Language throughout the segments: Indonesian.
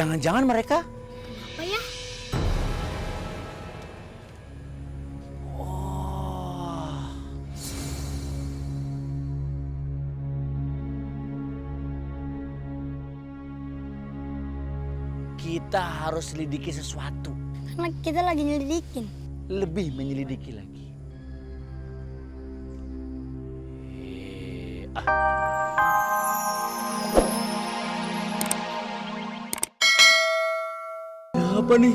Jangan-jangan mereka... Apa ya? Oh. Kita harus selidiki sesuatu. Karena kita lagi nyelidikin. Lebih menyelidiki lagi. Apa nih?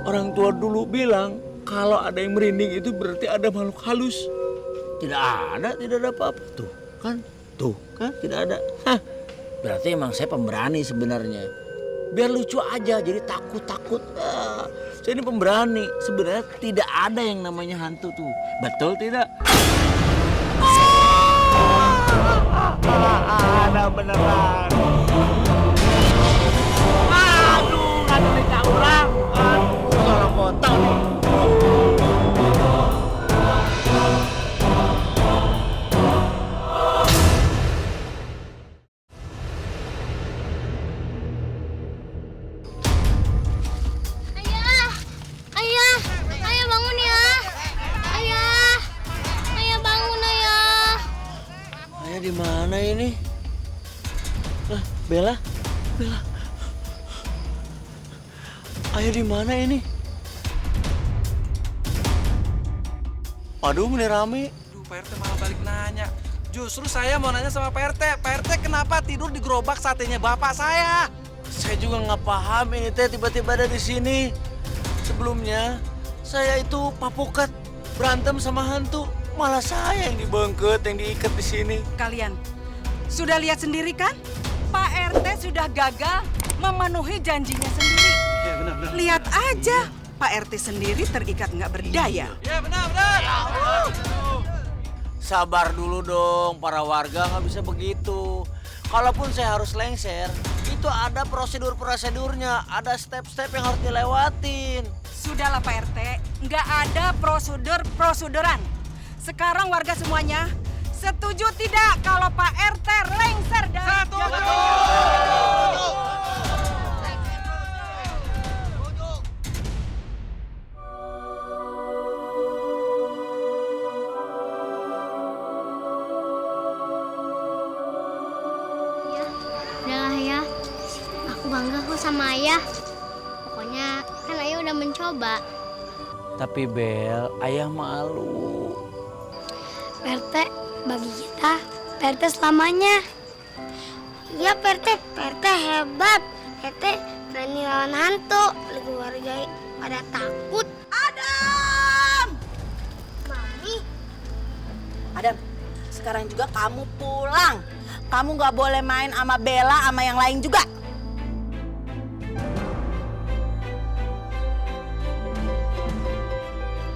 Orang tua dulu bilang kalau ada yang merinding itu berarti ada makhluk halus. Tidak ada apa-apa. Tuh kan, tidak ada. Hah, berarti emang saya pemberani sebenarnya. Biar lucu aja, jadi takut. Saya ini pemberani. Sebenarnya tidak ada yang namanya hantu tuh. Betul tidak? Ada beneran. Aduh, ada mereka orang. Kalau potong nih. Ayah bangun ya. Ayah bangun ayah. Ayah di mana ini? Bella. Ayah di mana ini? Aduh, ini rame. Aduh, Pak RT malah balik nanya. Justru saya mau nanya sama Pak RT. Pak RT kenapa tidur di gerobak satenya bapak saya? Saya juga nggak paham ini teh tiba-tiba ada di sini. Sebelumnya saya itu papukat berantem sama hantu. Malah saya yang dibengket, yang diikat di sini. Kalian sudah lihat sendiri kan? Pak RT sudah gagal memenuhi janjinya sendiri. Ya, benar. Lihat aja, Pak RT sendiri terikat nggak berdaya. Ya, benar. Sabar dulu dong, para warga nggak bisa begitu. Kalaupun saya harus lengser, itu ada prosedurnya, ada step-step yang harus dilewatin. Sudahlah Pak RT, nggak ada proseduran. Sekarang warga semuanya setuju tidak kalau Pak RT lengser dari Udahlah ya. Aku bangga kok sama ayah. Pokoknya kan ayah udah mencoba. Tapi Bel, ayah malu. PRT bagi kita, PRT selamanya. Iya PRT hebat. PRT berani lawan hantu. Keluarga pada takut. Adam! Mami, Adam, sekarang juga kamu pulang. Kamu nggak boleh main sama Bella sama yang lain juga.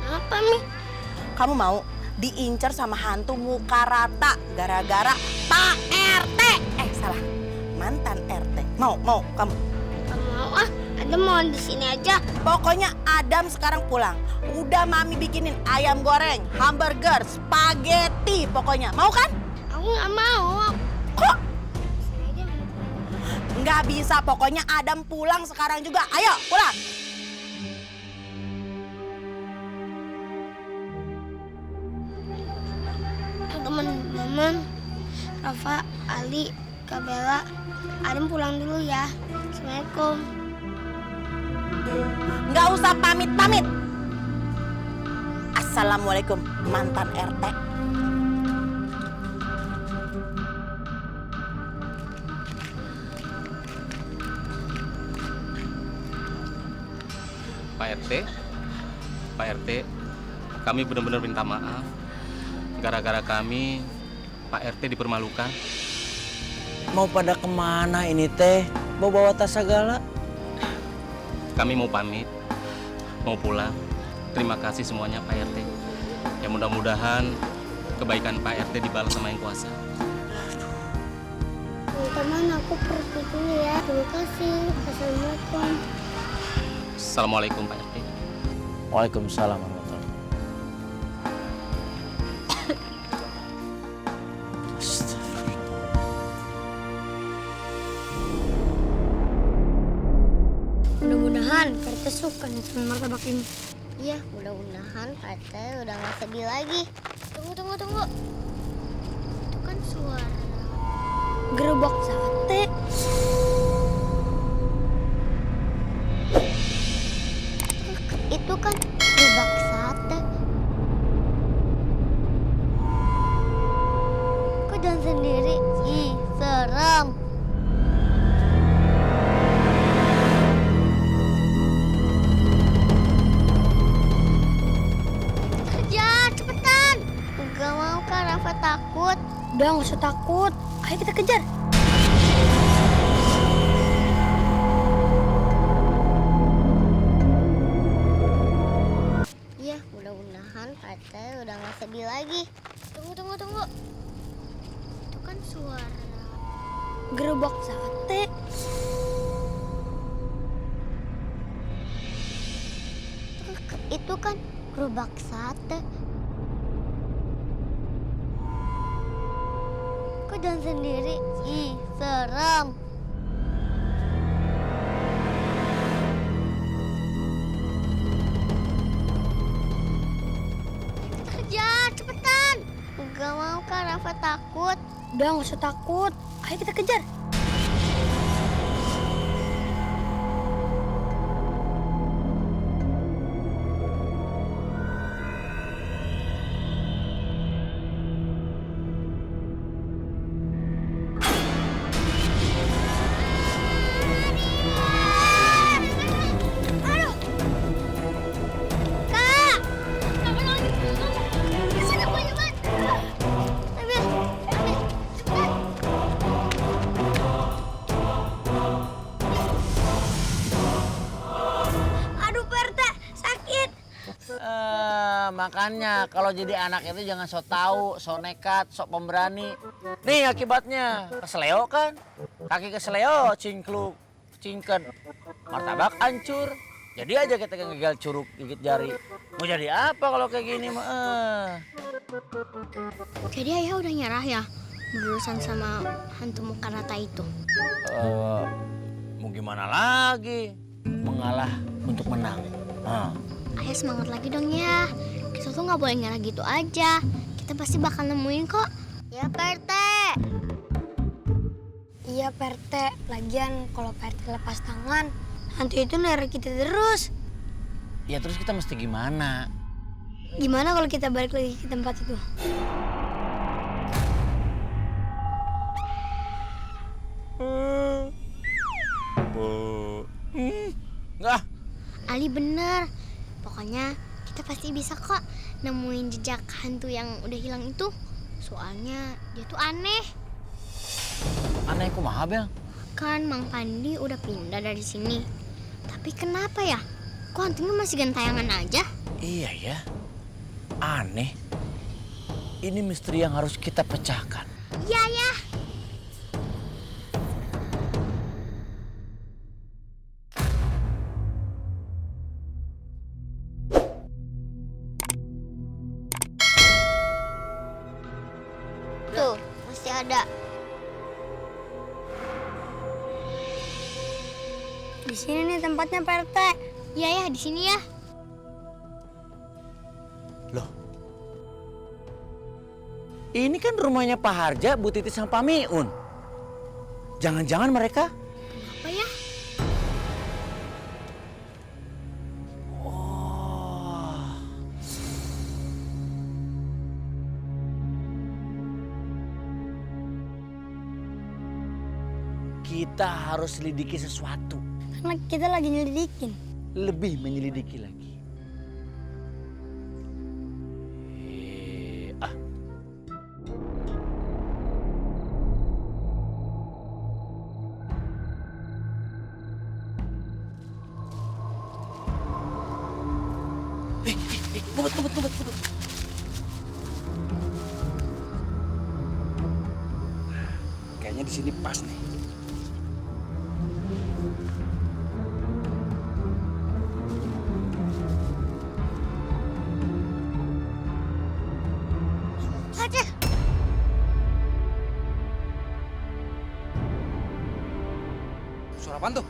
apa Mi? Kamu mau diincar sama hantu muka rata gara-gara Pak RT. Salah. Mantan RT. Mau kamu? Gak mau ah, ada mau di sini aja. Pokoknya Adam sekarang pulang. Udah Mami bikinin ayam goreng, hamburger, spaghetti pokoknya. Mau kan? Aku nggak mau. Kok? Sini aja. Nggak bisa, pokoknya Adam pulang sekarang juga. Ayo, pulang. Teman-teman, Rafa, Ali, Kak Bella, Adam pulang dulu ya. Assalamualaikum. Nggak usah pamit-pamit. Assalamualaikum, mantan RT. Pak RT, kami benar-benar minta maaf. Gara-gara kami, Pak RT dipermalukan. Mau pada kemana ini teh? Bawa tas segala? Kami mau pamit, mau pulang. Terima kasih semuanya Pak RT. Ya mudah-mudahan kebaikan Pak RT dibalas sama Yang Kuasa. Teman-teman, aku pergi dulu ya. Terima kasih. Assalamualaikum. Assalamualaikum Pak RT. Waalaikumsalam warahmatullahi wabarakatuh. kita suka nih sama martabak ini. Iya, mudah-mudahan Pak RT udah nggak sedih lagi. Tunggu. Itu kan suara gerobak sate. Itu kan gerobak sate. Kok jalan sendiri? Ih, serem. Kejar, cepetan. Gak mau kan, Rafa takut. Udah, gak usah takut. Ayo kita kejar. Iya, mudah-mudahan Pak RT udah gak sedih lagi. Tunggu. Itu kan suara gerobak sate. Itu kan gerobak sate. Kok jalan sendiri? Ih, serem. Kejar, cepetan. Gak mau kan, Rafa takut. Udah, gak usah takut. Ayo kita kejar. Makanya kalau jadi anak itu jangan sok tahu, sok nekat, sok pemberani. Nih akibatnya, kesleo kan? Kaki kesleo, cingkluk, cingken. Martabak hancur. Jadi aja kita gagal curug, gigit jari. Mau jadi apa kalau kayak gini mah? Jadi ayah udah nyerah ya berurusan sama hantu muka rata itu? Mau gimana lagi? Mengalah untuk menang. Ayah semangat lagi dong ya. Kita tuh nggak boleh nyerah gitu aja. Kita pasti bakal nemuin kok. Ya Pak RT. Iya Pak RT. Lagian kalau Pak RT lepas tangan, hantu itu neror kita terus. Ya terus kita mesti gimana? Gimana kalau kita balik lagi ke tempat itu? Enggak. Ali bener. Pokoknya kita pasti bisa kok nemuin jejak hantu yang udah hilang itu. Soalnya dia tuh aneh. Aneh kumaha, Bel? Kan Mang Pandi udah pindah dari sini. Tapi kenapa ya? Kok hantunya masih gentayangan aja? Iya ya. Aneh. Ini misteri yang harus kita pecahkan. Iya ya. Tuh, masih ada. Di sini nih tempatnya Pak RT. Iya ya, di sini ya. Loh. Ini kan rumahnya Pak Harja, Bu Titi sama Pak Miun. Jangan-jangan mereka? Apa ya? Oh. Kita harus selidiki sesuatu. Karena kita lagi nyelidikin. Lebih menyelidiki lagi. Ngebet. Kayaknya di sini pas nih. Aja. Suara apaan tuh?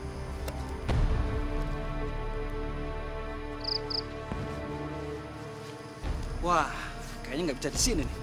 Wah, kayaknya nggak bisa di sini nih.